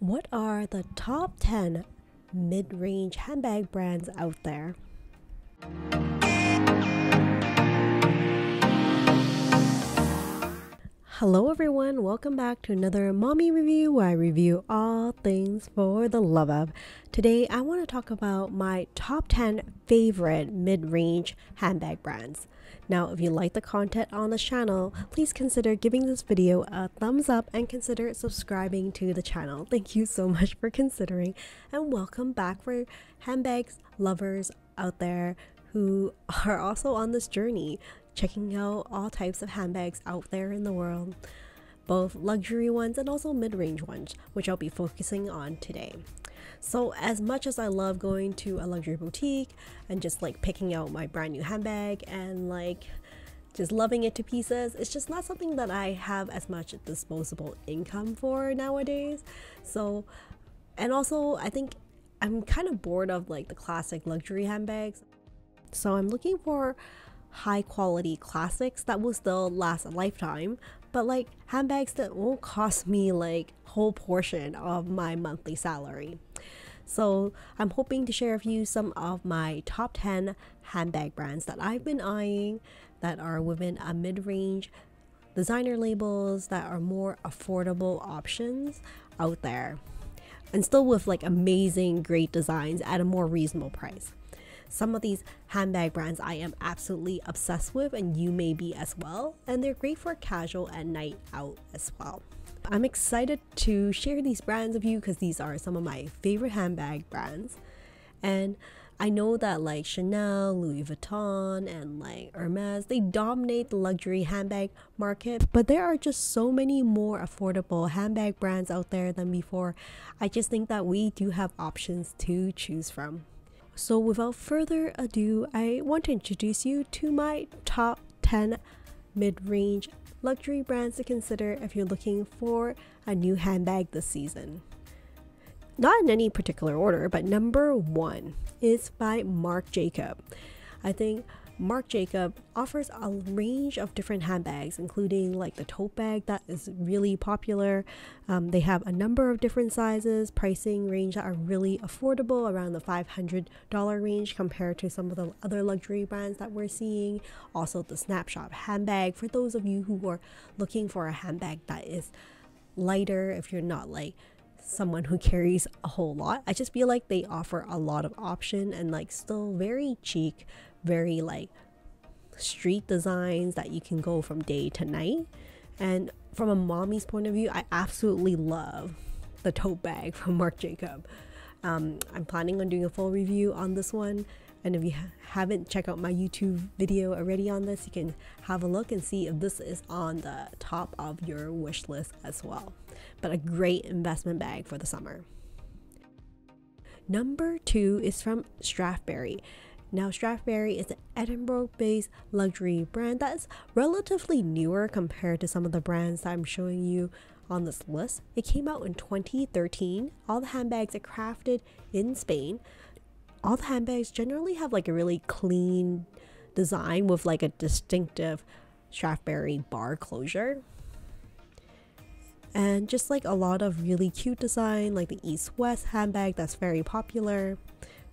What are the top 10 mid-range handbag brands out there? Hello everyone, welcome back to another mommy review where I review all things for the love of. Today I want to talk about my top 10 favorite mid-range handbag brands. Now if you like the content on the channel, please consider giving this video a thumbs up and consider subscribing to the channel. Thank you so much for considering, and welcome back for handbags lovers out there who are also on this journey, checking out all types of handbags out there in the world, both luxury ones and also mid-range ones, which I'll be focusing on today. So as much as I love going to a luxury boutique and just like picking out my brand new handbag and like just loving it to pieces, it's just not something that I have as much disposable income for nowadays. So, and also I think I'm kind of bored of like the classic luxury handbags. So I'm looking for high quality classics that will still last a lifetime, but like handbags that won't cost me like whole portion of my monthly salary. So I'm hoping to share with you some of my top 10 handbag brands that I've been eyeing that are within a mid-range designer labels that are more affordable options out there, and still with like amazing great designs at a more reasonable price. Some of these handbag brands I am absolutely obsessed with, and you may be as well, and they're great for casual and night out as well. I'm excited to share these brands with you because these are some of my favorite handbag brands, and I know that like Chanel, Louis Vuitton, and like Hermes, they dominate the luxury handbag market, but there are just so many more affordable handbag brands out there than before. I just think that we do have options to choose from. So without further ado, I want to introduce you to my top 10 mid-range luxury brands to consider if you're looking for a new handbag this season. Not in any particular order, but number 1 is by Marc Jacob. I think Marc Jacob offers a range of different handbags, including like the tote bag that is really popular. They have a number of different sizes, pricing range that are really affordable, around the $500 range compared to some of the other luxury brands that we're seeing. Also the snapshot handbag for those of you who are looking for a handbag that is lighter, if you're not like someone who carries a whole lot. I just feel like they offer a lot of option and like still very chic, very like street designs that you can go from day to night. And from a mommy's point of view, I absolutely love the tote bag from Marc Jacob. I'm planning on doing a full review on this one, and if you haven't checked out my YouTube video already on this, you can have a look and see if this is on the top of your wish list as well. But a great investment bag for the summer. Number 2 is from Strathberry. Now Strathberry is an Edinburgh-based luxury brand that is relatively newer compared to some of the brands that I'm showing you on this list. It came out in 2013. All the handbags are crafted in Spain. All the handbags generally have like a really clean design with like a distinctive Strathberry bar closure. And just like a lot of really cute design, like the East-West handbag that's very popular.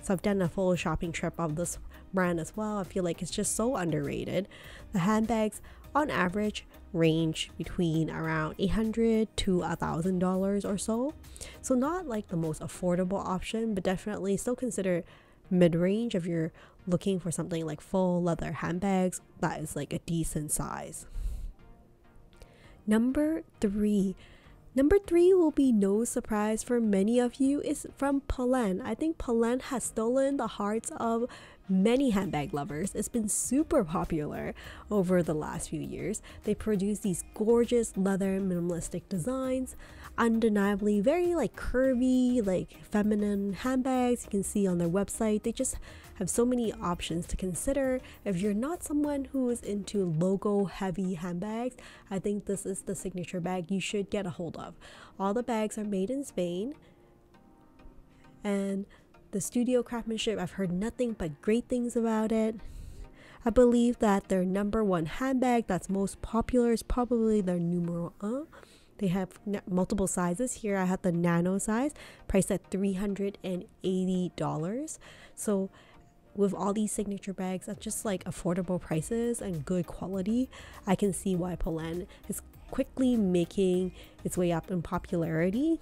So I've done a full shopping trip of this brand as well. I feel like it's just so underrated. The handbags on average range between around $800 to $1,000 or so. So not like the most affordable option, but definitely still considered mid-range if you're looking for something like full leather handbags that is like a decent size. Number 3 will be no surprise for many of you, is from Polène. I think Polène has stolen the hearts of many handbag lovers. It's been super popular over the last few years. They produce these gorgeous leather minimalistic designs, undeniably very like curvy, like feminine handbags. You can see on their website they just have so many options to consider. If you're not someone who is into logo heavy handbags, I think this is the signature bag you should get a hold of. All the bags are made in Spain, and the studio craftsmanship, I've heard nothing but great things about it. I believe that their number 1 handbag that's most popular is probably their numero un, They have multiple sizes. Here I have the nano size, priced at $380. So with all these signature bags at just like affordable prices and good quality, I can see why Polène is quickly making its way up in popularity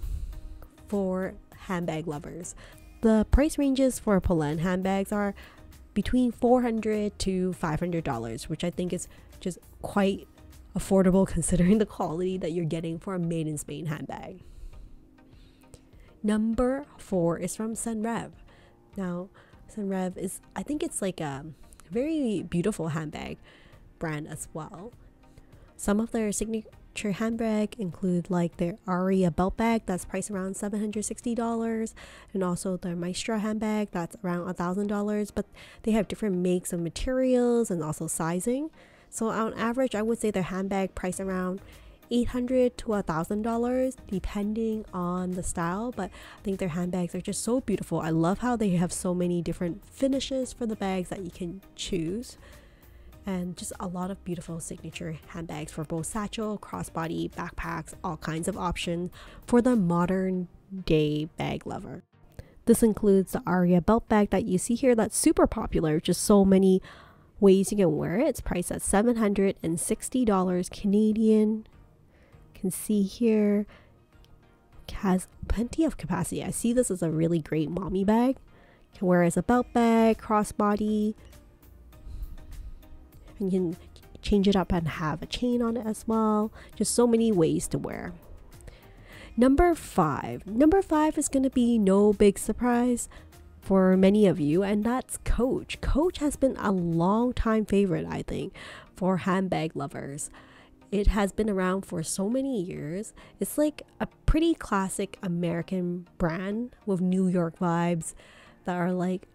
for handbag lovers. The price ranges for Polène handbags are between $400 to $500, which I think is just quite affordable considering the quality that you're getting for a made in Spain handbag. Number 4 is from Senreve. Now, Senreve is, I think it's like a very beautiful handbag brand as well. Some of their signature handbag include like their Aria belt bag that's priced around $760, and also their Maestra handbag that's around $1,000, but they have different makes of materials and also sizing. So on average, I would say their handbag price around $800 to $1,000 depending on the style, but I think their handbags are just so beautiful. I love how they have so many different finishes for the bags that you can choose, and just a lot of beautiful signature handbags for both satchel, crossbody, backpacks, all kinds of options for the modern day bag lover. This includes the Aria belt bag that you see here that's super popular, just so many ways you can wear it. It's priced at $760 Canadian. You can see here it has plenty of capacity. I see this as a really great mommy bag. You can wear it as a belt bag, crossbody, and you can change it up and have a chain on it as well. Just so many ways to wear. Number 5 is going to be no big surprise for many of you, and that's Coach. Coach has been a long time favorite, I think, for handbag lovers. It has been around for so many years. It's like a pretty classic American brand with New York vibes that are like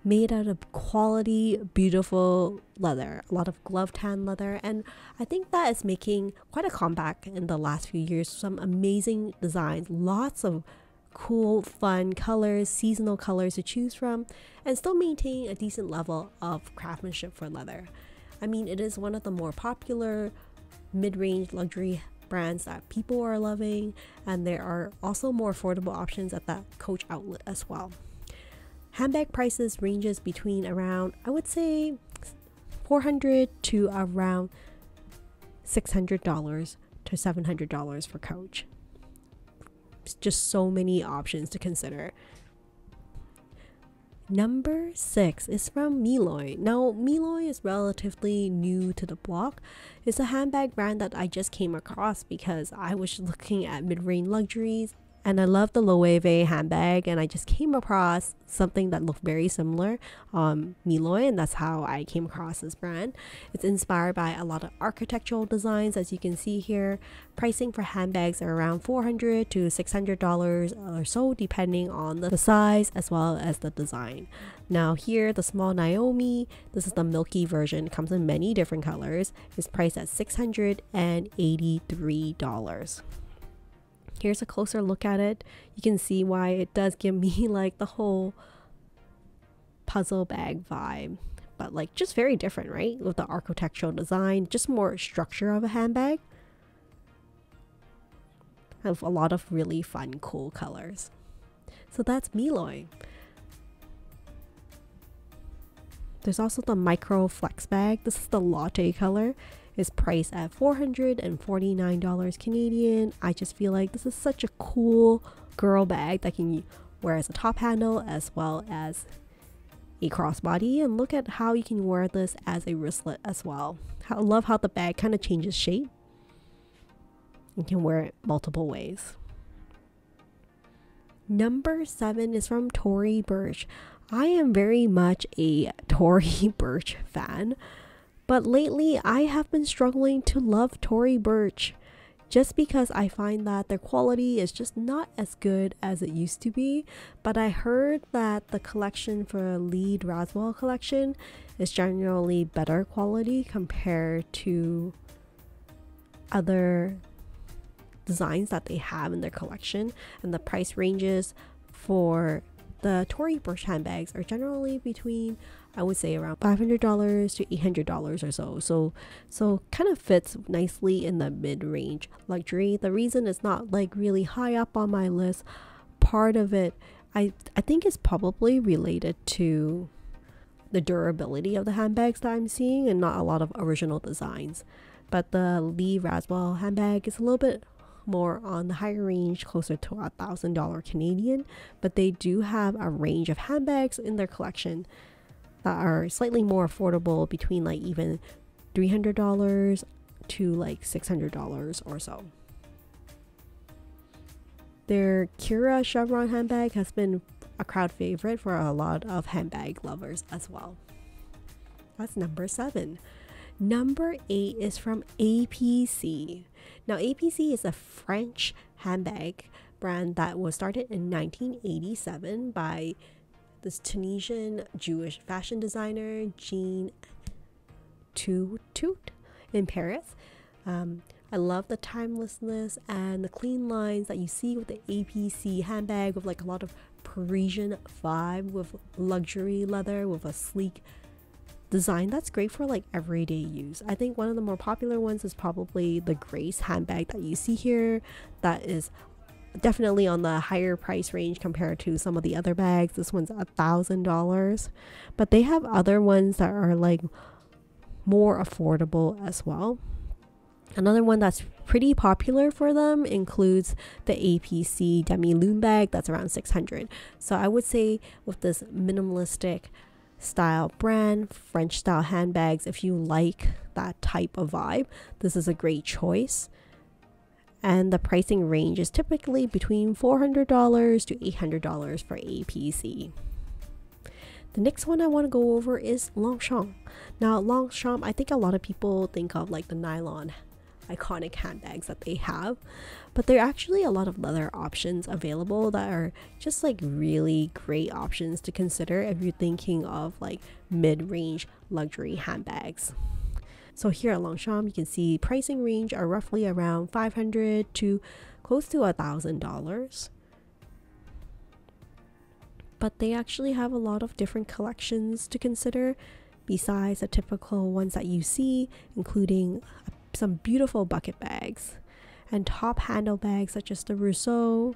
made out of quality, beautiful leather, a lot of glove tan leather, and I think that is making quite a comeback in the last few years. Some amazing designs, lots of cool, fun colors, seasonal colors to choose from, and still maintain a decent level of craftsmanship for leather. I mean, it is one of the more popular mid-range luxury brands that people are loving, and there are also more affordable options at that Coach outlet as well. Handbag prices ranges between around, I would say, $400 to around $600 to $700 for Coach. Just so many options to consider. Number 6 is from Miloy. Now, Miloy is relatively new to the block. It's a handbag brand that I just came across because I was looking at mid-range luxuries and I love the Loewe handbag, and I just came across something that looked very similar on Miloy, and that's how I came across this brand. It's inspired by a lot of architectural designs, as you can see here. Pricing for handbags are around $400 to $600 or so, depending on the size as well as the design. Now here, the small Naomi, this is the milky version, comes in many different colors, is priced at $683. Here's a closer look at it. You can see why it does give me like the whole puzzle bag vibe, but like just very different, right? With the architectural design, just more structure of a handbag. Have a lot of really fun, cool colors. So that's Miloy. There's also the micro flex bag. This is the latte color. Is priced at $449 Canadian. I just feel like this is such a cool girl bag that can wear as a top handle as well as a crossbody, and look at how you can wear this as a wristlet as well. I love how the bag kind of changes shape. You can wear it multiple ways. Number 7 is from Tory Burch. I am very much a Tory Burch fan, but lately I have been struggling to love Tory Burch just because I find that their quality is just not as good as it used to be. But I heard that the collection for Lead Raswell collection is generally better quality compared to other designs that they have in their collection, and the price ranges for the Tory Burch handbags are generally between, I would say, around $500 to $800 or so kind of fits nicely in the mid-range luxury. The reason it's not like really high up on my list, part of it I think is probably related to the durability of the handbags that I'm seeing and not a lot of original designs. But the Lee Raswell handbag is a little bit more on the higher range, closer to $1,000 Canadian, but they do have a range of handbags in their collection that are slightly more affordable, between like even $300 to like $600 or so. Their Kira chevron handbag has been a crowd favorite for a lot of handbag lovers as well. That's number 7. Number 8 is from APC. Now, APC is a French handbag brand that was started in 1987 by this Tunisian Jewish fashion designer Jean Toutout in Paris. I love the timelessness and the clean lines that you see with the APC handbag, with like a lot of Parisian vibe, with luxury leather, with a sleek design that's great for like everyday use. I think one of the more popular ones is probably the Grace handbag that you see here. That is definitely on the higher price range compared to some of the other bags. This one's $1,000, but they have other ones that are like more affordable as well. Another one that's pretty popular for them includes the APC Demi Loom bag that's around $600. So I would say with this minimalistic style brand, French style handbags, if you like that type of vibe, this is a great choice. And the pricing range is typically between $400 to $800 for APC. The next one I want to go over is Longchamp. Now, Longchamp, I think a lot of people think of like the nylon iconic handbags that they have, but there are actually a lot of leather options available that are just like really great options to consider if you're thinking of like mid-range luxury handbags. So here at Longchamp, you can see pricing range are roughly around $500 to close to $1,000. But they actually have a lot of different collections to consider besides the typical ones that you see, including some beautiful bucket bags and top handle bags such as the Rousseau,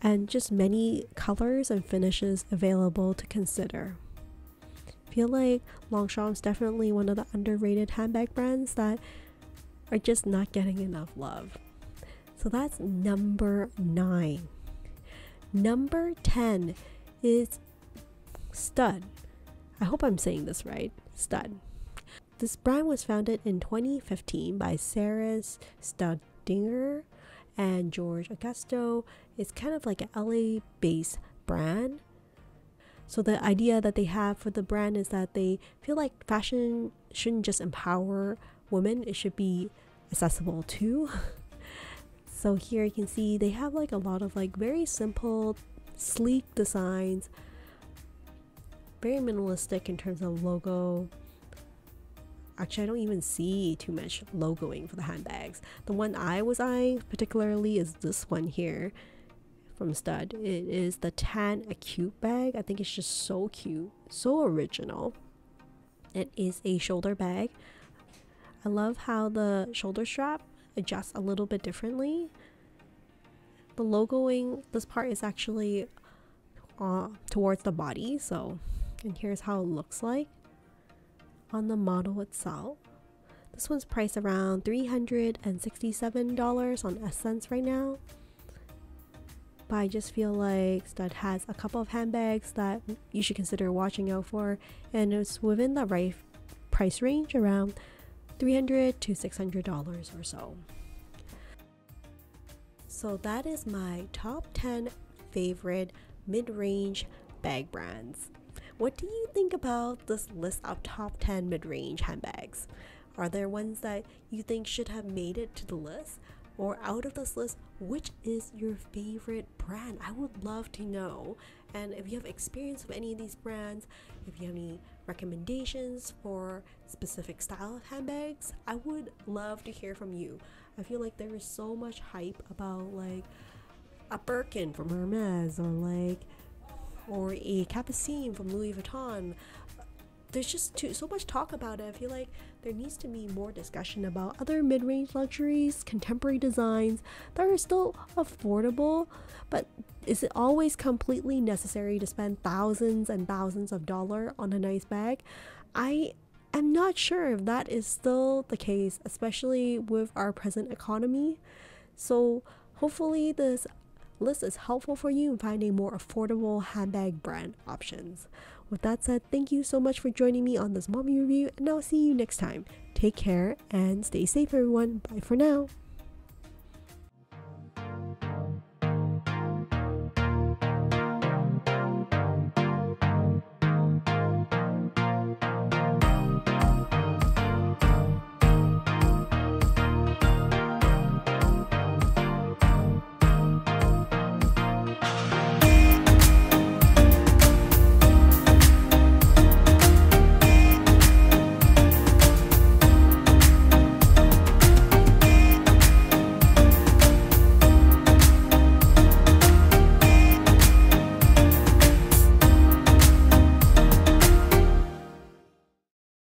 and just many colors and finishes available to consider. I feel like Longchamp's definitely one of the underrated handbag brands that are just not getting enough love. So that's number 9. Number 10 is Stud. I hope I'm saying this right. Stud. This brand was founded in 2015 by Sarah Studinger and George Augusto. It's kind of like an LA based brand. So the idea that they have for the brand is that they feel like fashion shouldn't just empower women, it should be accessible too. So here you can see they have like a lot of like very simple, sleek designs, very minimalistic in terms of logo. Actually, I don't even see too much logoing for the handbags. The one I was eyeing particularly is this one here from Stud. It is the Tan Acute bag. I think it's just so cute, so original. It is a shoulder bag. I love how the shoulder strap adjusts a little bit differently. The logoing, this part is actually towards the body, and here's how it looks like on the model itself. This one's priced around $367 on Essence right now. But I just feel like Stud has a couple of handbags that you should consider watching out for, and it's within the right price range, around $300 to $600 or so. So that is my top 10 favorite mid-range bag brands. What do you think about this list of top 10 mid-range handbags? Are there ones that you think should have made it to the list? Or out of this list, which is your favorite brand? I would love to know. And if you have experience with any of these brands, if you have any recommendations for specific style of handbags, I would love to hear from you. I feel like there is so much hype about like a Birkin from Hermes, or a Capucine from Louis Vuitton. There's just so much talk about it. I feel like there needs to be more discussion about other mid-range luxuries, contemporary designs that are still affordable, but is it always completely necessary to spend thousands and thousands of dollars on a nice bag? I am not sure if that is still the case, especially with our present economy. So hopefully this list is helpful for you in finding more affordable handbag brand options. With that said, thank you so much for joining me on this mommy review, and I'll see you next time. Take care and stay safe, everyone. Bye for now.